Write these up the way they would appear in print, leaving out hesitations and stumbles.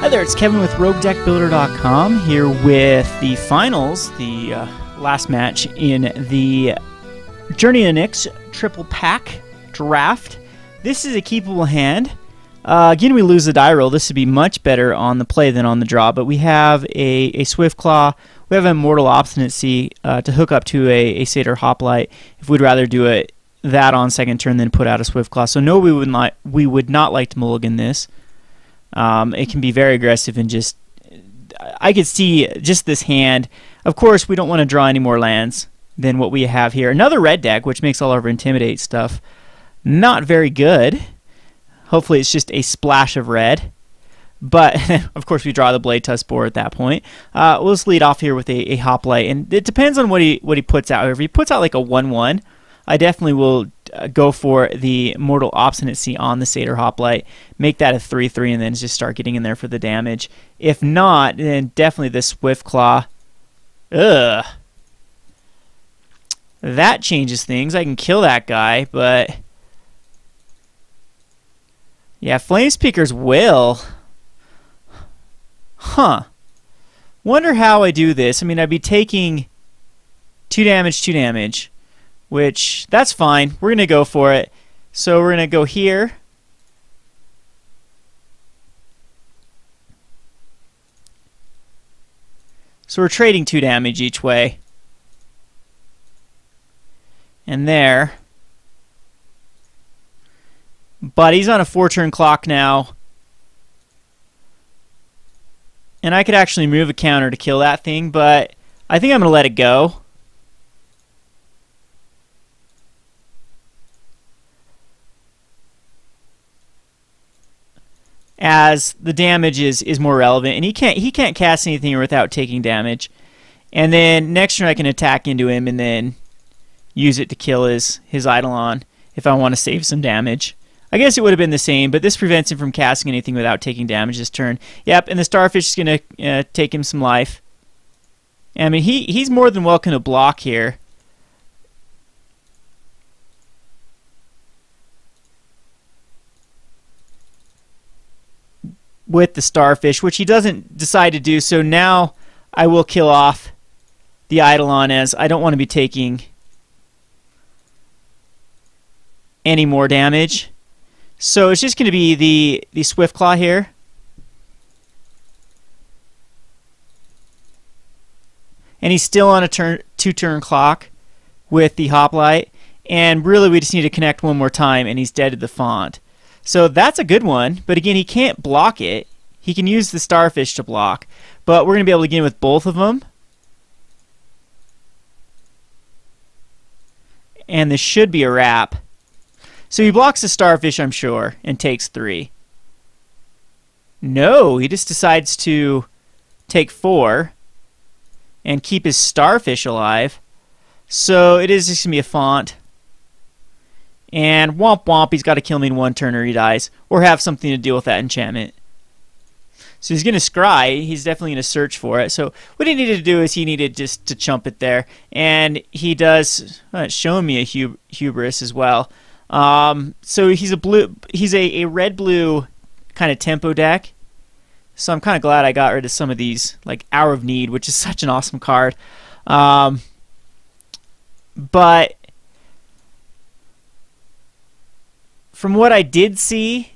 Hi there, it's Kevin with Roguedeckbuilder.com here with the finals, the last match in the Journey to Nyx triple pack draft. This is a keepable hand. Again, we lose the die roll. This would be much better on the play than on the draw, but we have a Swift Claw. We have Immortal Obstinacy to hook up to a Satyr Hoplite if we'd rather do that on second turn than put out a Swift Claw. So no, we would not like to mulligan this. It can be very aggressive and just, I could see just this hand. Of course, we don't want to draw any more lands than what we have here. Another red deck, which makes all of our Intimidate stuff not very good. Hopefully it's just a splash of red. But, of course, we draw the Blade Tusk board at that point. We'll just lead off here with a Hoplite. And it depends on what he puts out. If he puts out like a 1-1, I definitely will go for the Mortal Obstinacy on the Satyr Hoplite, make that a 3-3, and then just start getting in there for the damage. If not, then definitely the Swift Claw. Ugh. That changes things. I can kill that guy, but... yeah, Flamespeaker's Will. Huh. Wonder how I do this. I mean, I'd be taking 2 damage, which, that's fine. We're going to go for it. So we're going to go here. So we're trading 2 damage each way. And there. But he's on a 4-turn clock now. And I could actually move a counter to kill that thing, but I think I'm going to let it go. As the damage is more relevant, and he can't cast anything without taking damage. And then next turn I can attack into him and then use it to kill his Eidolon if I want to save some damage. I guess it would have been the same, but this prevents him from casting anything without taking damage this turn. Yep, and the Starfish is going to take him some life. I mean, he's more than welcome to block here. With the Starfish, which he doesn't decide to do, so now I will kill off the Eidolon, as I don't want to be taking any more damage. So it's just going to be the Swift Claw here. And he's still on a 2-turn clock with the Hoplite. And really we just need to connect one more time, and he's dead to the font. So that's a good one, but again, he can't block it. He can use the Starfish to block, but we're going to be able to get in with both of them. And this should be a wrap. So he blocks the Starfish, I'm sure, and takes 3. No, he just decides to take 4 and keep his Starfish alive. So it is just going to be a font. And womp womp, he's got to kill me in 1 turn or he dies. Or have something to deal with that enchantment. So he's going to scry. He's definitely going to search for it. So what he needed to do is he needed just to chump it there. And he does, it's showing me a hubris as well. So he's a red-blue kind of tempo deck. So I'm kind of glad I got rid of some of these, like Hour of Need, which is such an awesome card. But from what I did see,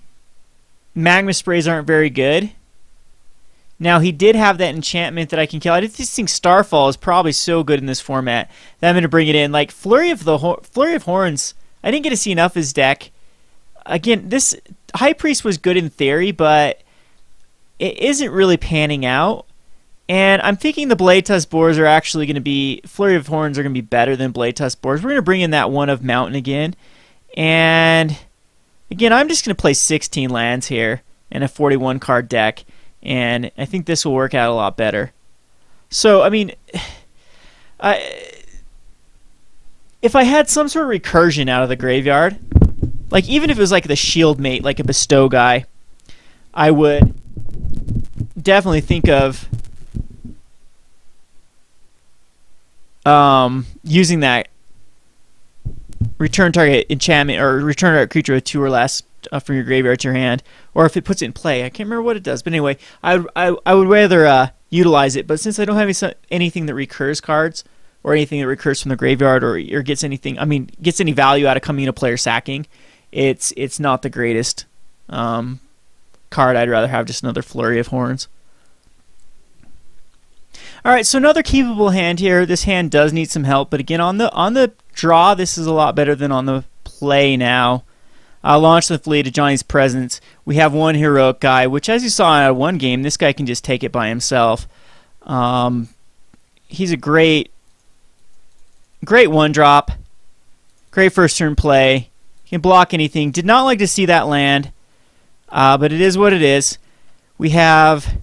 Magma Sprays aren't very good. Now, he did have that enchantment that I can kill. I just think Starfall is probably so good in this format that I'm going to bring it in. Like, Flurry of Horns, I didn't get to see enough of his deck. Again, this High Priest was good in theory, but it isn't really panning out. And I'm thinking the Blade Tusk boards are actually going to be, Flurry of Horns are going to be better than Blade Tusk boards. We're going to bring in that one of Mountain again. And again, I'm just going to play 16 lands here in a 41 card deck. And I think this will work out a lot better. So, I mean, if I had some sort of recursion out of the graveyard, like even if it was like the Shield Mate, like a Bestow guy, I would definitely think of using that return target enchantment or return target creature with 2 or less from your graveyard to your hand, or if it puts it in play. I can't remember what it does, but anyway, I would rather utilize it. But since I don't have anything that recurs cards, or anything that recurs from the graveyard, or gets anything, gets any value out of coming into player sacking, it's not the greatest card. I'd rather have just another Flurry of Horns. All right, so another keepable hand here. This hand does need some help, but again, on the draw, this is a lot better than on the play now. Launch the fleet of Johnny's Presence. We have one heroic guy, which, as you saw in one game, this guy can just take it by himself. He's a great one-drop, great first-turn play. He can block anything. Did not like to see that land, but it is what it is. We have...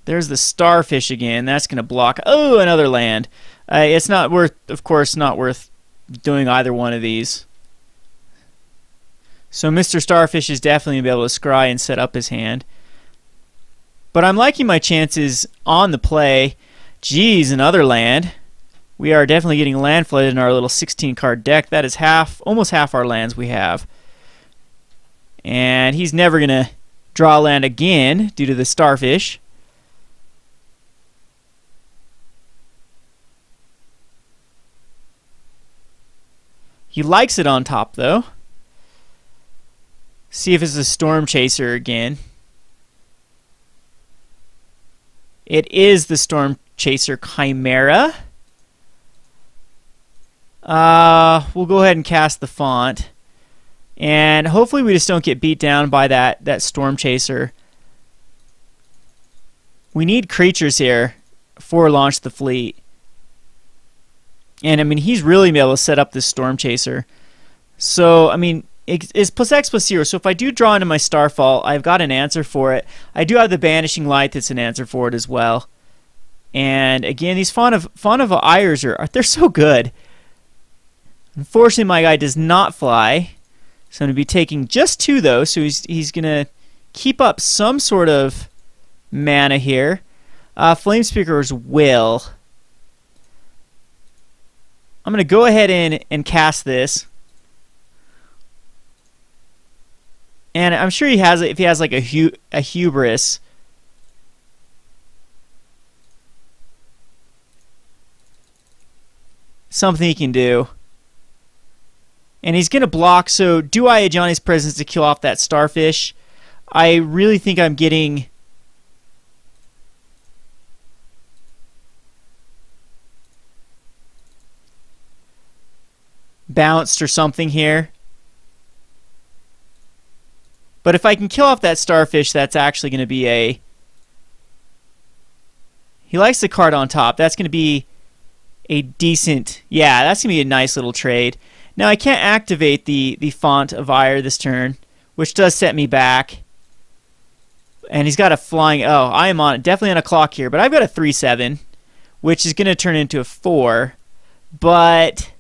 There's the Starfish again. That's going to block. Oh, another land. It's not worth, of course, not worth doing either one of these. So Mr. Starfish is definitely going to be able to scry and set up his hand. But I'm liking my chances on the play. Geez, another land. We are definitely getting land flooded in our little 16-card deck. That is almost half our lands we have. And he's never going to draw land again due to the Starfish. He likes it on top, though. See if it's a Storm Chaser again. It is the Storm Chaser Chimera. We'll go ahead and cast the font. And hopefully we just don't get beat down by that Storm Chaser. We need creatures here for Launch the Fleet. And, he's really been able to set up this Storm Chaser. So, it's +X+0. So if I do draw into my Starfall, I've got an answer for it. I do have the Banishing Light that's an answer for it as well. And, again, these Fawn of Ires they're so good. Unfortunately, my guy does not fly. So I'm going to be taking just 2, though. So he's going to keep up some sort of mana here. Flamespeaker's Will. I'm going to go ahead and cast this. And I'm sure if he has like a Hubris. Something he can do. And he's going to block, so do I Johnny's Presence to kill off that Starfish? I really think I'm getting... bounced or something here. But if I can kill off that Starfish, that's actually going to be a... He likes the card on top. That's going to be a decent... Yeah, that's going to be a nice little trade. Now, I can't activate the Font of Ire this turn, which does set me back. And he's got a flying... Oh, I am definitely on a clock here, but I've got a 3/7, which is going to turn into a 4. But...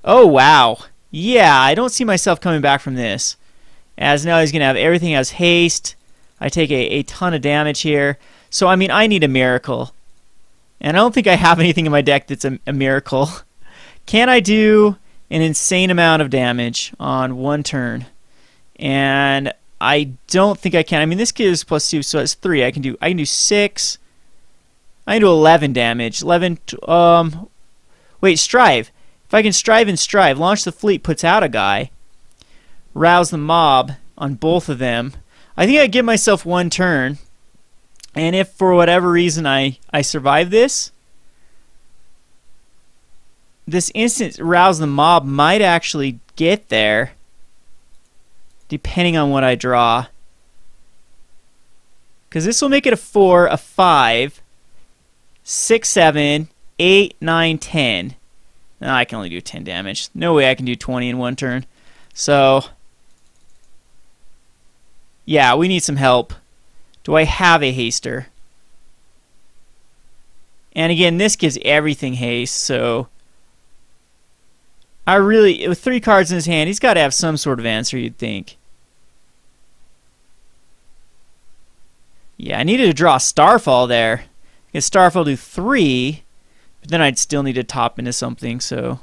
Oh, wow. Yeah, I don't see myself coming back from this. As now he's going to have everything as haste. I take a ton of damage here. So, I need a miracle. And I don't think I have anything in my deck that's a miracle. Can I do an insane amount of damage on one turn? And I don't think I can. This gives +2, so it's 3. I can do 6. I can do 11 damage. 11. Wait, Strive. If I can Strive and Strive, Launch the Fleet puts out a guy. Rouse the Mob on both of them. I think I give myself one turn. And if for whatever reason I survive this instant Rouse the Mob might actually get there. Depending on what I draw. Because this will make it a 4, a 5, 6, 7, 8, 9, 10. No, I can only do 10 damage. No way I can do 20 in one turn. So, yeah, we need some help. Do I have a haster? And again, this gives everything haste, so... with 3 cards in his hand, he's got to have some sort of answer, you'd think. Yeah, I needed to draw Starfall there. Because Starfall do 3... But then I'd still need to top into something, so...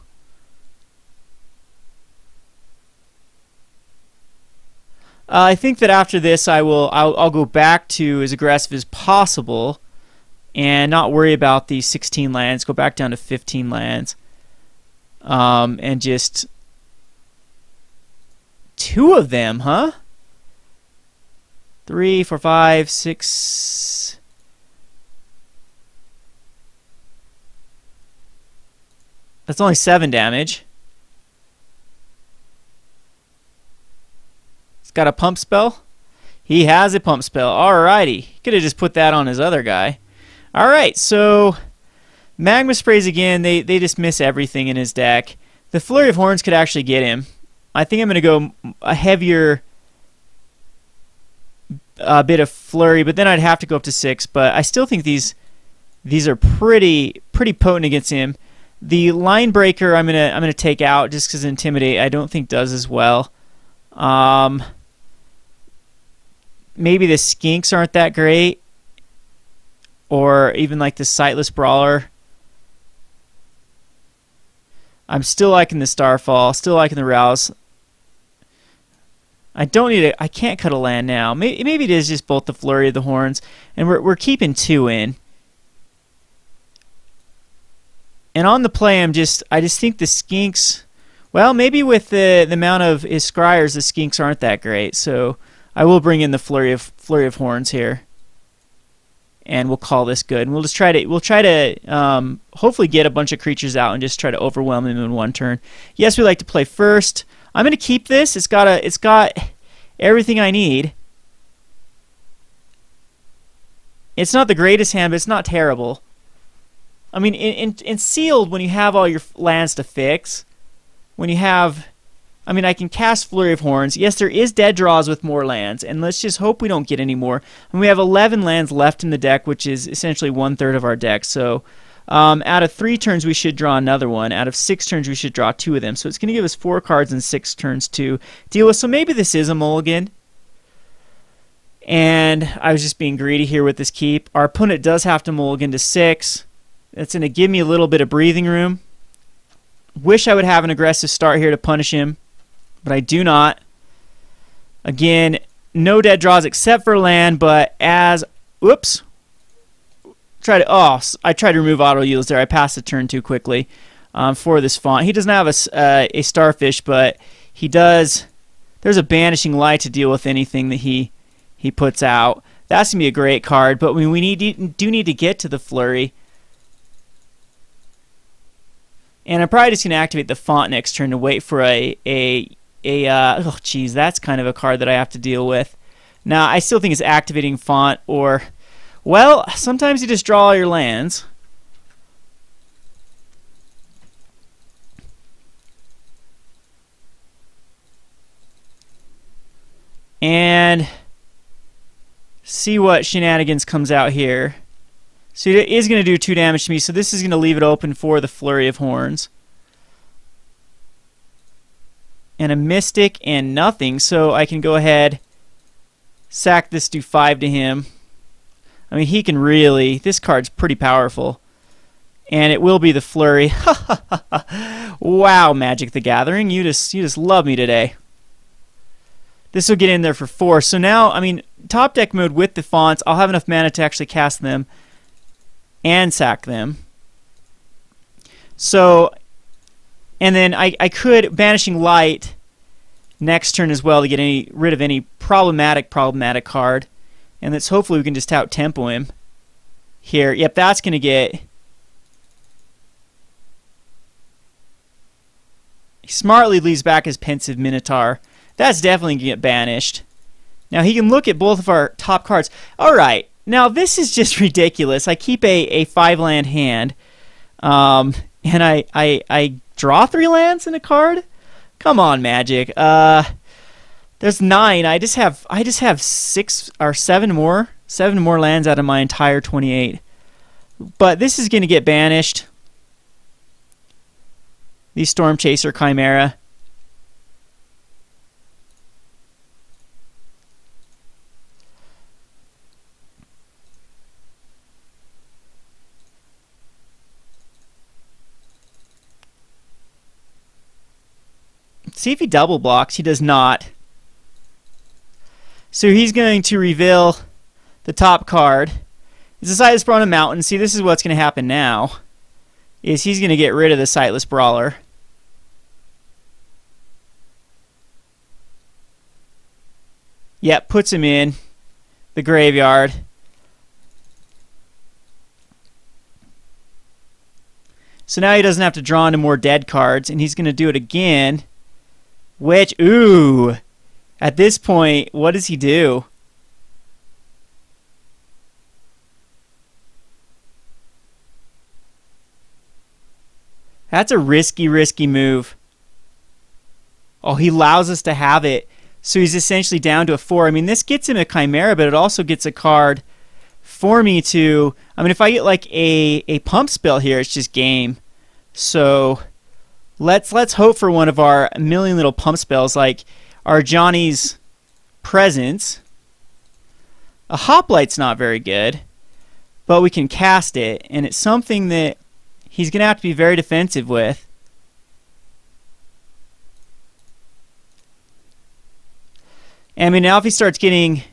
I think that after this I'll go back to as aggressive as possible and not worry about these 16 lands, go back down to 15 lands. And just 2 of them, huh? 3, 4, 5, 6. That's only 7 damage. It's got a pump spell. He has a pump spell. Alrighty. Could have just put that on his other guy. Alright, so Magma Sprays again. They just miss everything in his deck. The Flurry of Horns could actually get him. I think I'm going to go a heavier bit of Flurry, but then I'd have to go up to 6. But I still think these are pretty potent against him. The Line Breaker I'm gonna take out just because Intimidate I don't think does as well. Maybe the Skinks aren't that great, or even like the Sightless Brawler. I'm still liking the Starfall, still liking the Rouse. I can't cut a land now. Maybe it is just both the Flurry of the Horns, and we're keeping 2 in. And on the play, I just think the Skinks. Well, maybe with the amount of his Scryers, the Skinks aren't that great. So I will bring in the Flurry of Horns here, and we'll call this good. And we'll try to hopefully get a bunch of creatures out and just try to overwhelm him in one turn. Yes, we like to play first. I'm going to keep this. It's got everything I need. It's not the greatest hand, but it's not terrible. I mean, in Sealed, when you have all your lands to fix, when you have... I mean, I can cast Flurry of Horns. Yes, there is dead draws with more lands, and let's just hope we don't get any more. And we have 11 lands left in the deck, which is essentially 1/3 of our deck. So out of 3 turns, we should draw another one. Out of 6 turns, we should draw 2 of them. So it's going to give us 4 cards in 6 turns to deal with. So maybe this is a mulligan. And I was just being greedy here with this keep. Our opponent does have to mulligan to 6. That's going to give me a little bit of breathing room. Wish I would have an aggressive start here to punish him, but I do not. Again, no dead draws except for land, but as... Whoops. I tried to remove auto yields there. I passed the turn too quickly for this font. He doesn't have a Starfish, but he does... There's a Banishing Light to deal with anything that he puts out. That's going to be a great card, but we do need to get to the Flurry. And I'm probably just going to activate the font next turn to wait for oh geez, that's kind of a card that I have to deal with. Now, I still think it's activating font, or, well, sometimes you just draw all your lands. And see what shenanigans comes out here. So it is going to do 2 damage to me, so this is going to leave it open for the Flurry of Horns. And a Mystic and nothing, so I can go ahead, sack this, do 5 to him. I mean, he can really... This card's pretty powerful. And it will be the Flurry. Wow, Magic the Gathering, you just love me today. This will get in there for 4. So now, I mean, top deck mode with the fonts, I'll have enough mana to actually cast them and sack them. So, and then I could Banishing Light next turn as well to get rid of any problematic card. And let's hopefully we can just out tempo him here. Yep, that's going to get... He smartly leaves back his Pensive Minotaur. That's definitely going to get banished. Now he can look at both of our top cards. Alright. Now, this is just ridiculous. I keep a 5-land hand, and I draw 3 lands in a card? Come on, Magic. There's 9. I just have 6 or 7 more lands out of my entire 28. But this is going to get banished. The Storm Chaser Chimera. See if he double blocks. He does not. So he's going to reveal the top card. It's a Sightless Brawler on a mountain. See, this is what's going to happen now. Is he's going to get rid of the Sightless Brawler. Yep, puts him in the graveyard. So now he doesn't have to draw into more dead cards, and he's going to do it again. Which, ooh, at this point, what does he do? That's a risky, risky move. Oh, he allows us to have it. So he's essentially down to a 4. I mean, this gets him a Chimera, but it also gets a card for me to... I mean, if I get like a pump spell here, it's just game. So let's hope for one of our million little pump spells, like our Johnny's Presence. A Hoplight's not very good, but we can cast it, and it's something that he's going to have to be very defensive with. I mean, now if he starts getting...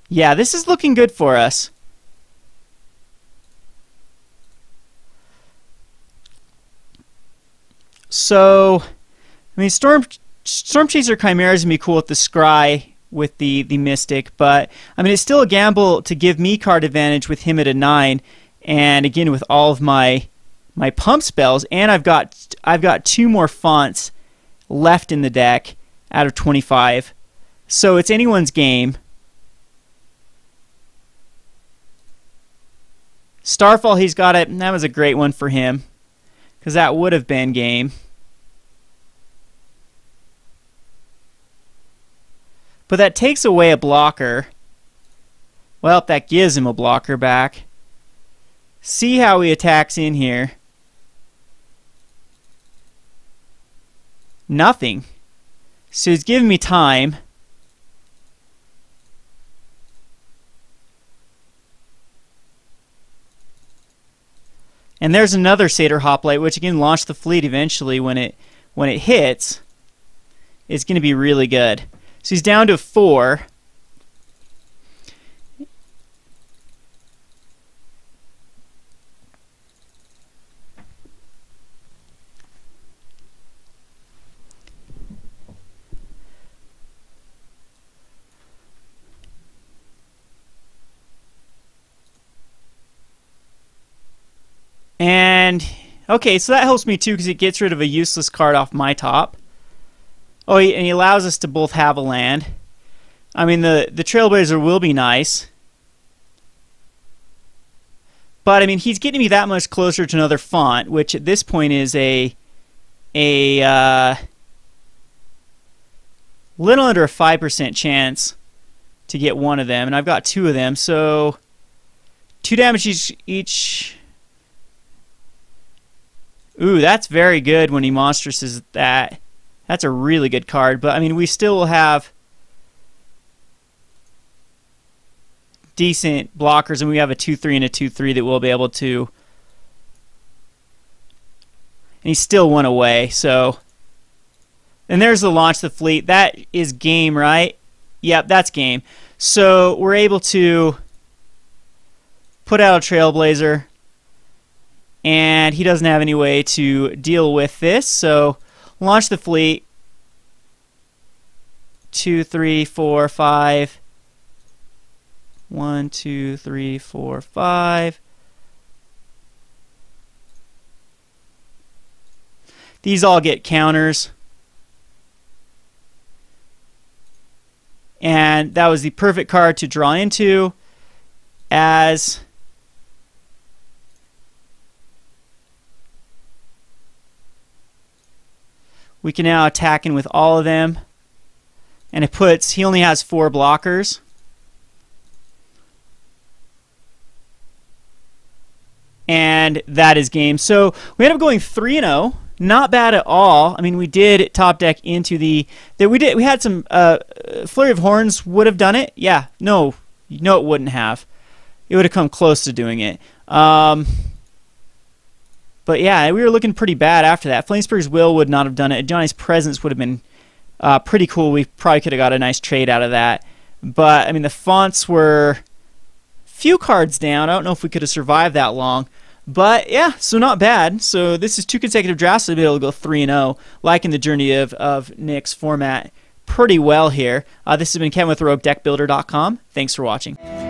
Yeah, this is looking good for us. So, I mean, Storm Chaser Chimera is going to be cool with the Scry, with the Mystic, but, I mean, it's still a gamble to give me card advantage with him at a 9, and again, with all of my pump spells, and I've got 2 more fonts left in the deck out of 25. So it's anyone's game. Starfall, he's got it. That was a great one for him, because that would have been game. But that takes away a blocker. Well, that gives him a blocker back. See how he attacks in here. Nothing. So he's giving me time. And there's another Satyr Hoplite, which again launched the fleet eventually when it hits. It's going to be really good. So he's down to 4. And, okay, so that helps me too because it gets rid of a useless card off my top. Oh, and he allows us to both have a land. I mean, the Trailblazer will be nice. But, I mean, he's getting me that much closer to another font, which at this point is a little under a 5% chance to get one of them. And I've got 2 of them, so 2 damage each. Ooh, that's very good when he monstresses that. That's a really good card. But, I mean, we still will have decent blockers, and we have a 2-3 and a 2-3 that we'll be able to... And he's still 1 away, so... And there's the launch the fleet. That is game, right? Yep, that's game. So we're able to put out a Trailblazer, and he doesn't have any way to deal with this, so launch the fleet. 2, 3, 4, 5. 1, 2, 3, 4, 5. These all get counters. And that was the perfect card to draw into, as we can now attack in with all of them. And it puts, he only has 4 blockers. And that is game. So we ended up going 3-0. Not bad at all. I mean, we did top deck into the... We had some... Flurry of Horns would have done it. Yeah. No, it wouldn't have. It would have come close to doing it. But yeah, we were looking pretty bad after that. Flamesburg's Will would not have done it. Johnny's Presence would have been pretty cool. We probably could have got a nice trade out of that. But, I mean, the fonts were few cards down. I don't know if we could have survived that long. But, yeah, so not bad. So this is 2 consecutive drafts to be able to go 3-0, liking the journey of Nick's format pretty well here. This has been Ken with Roguedeckbuilder.com. Thanks for watching.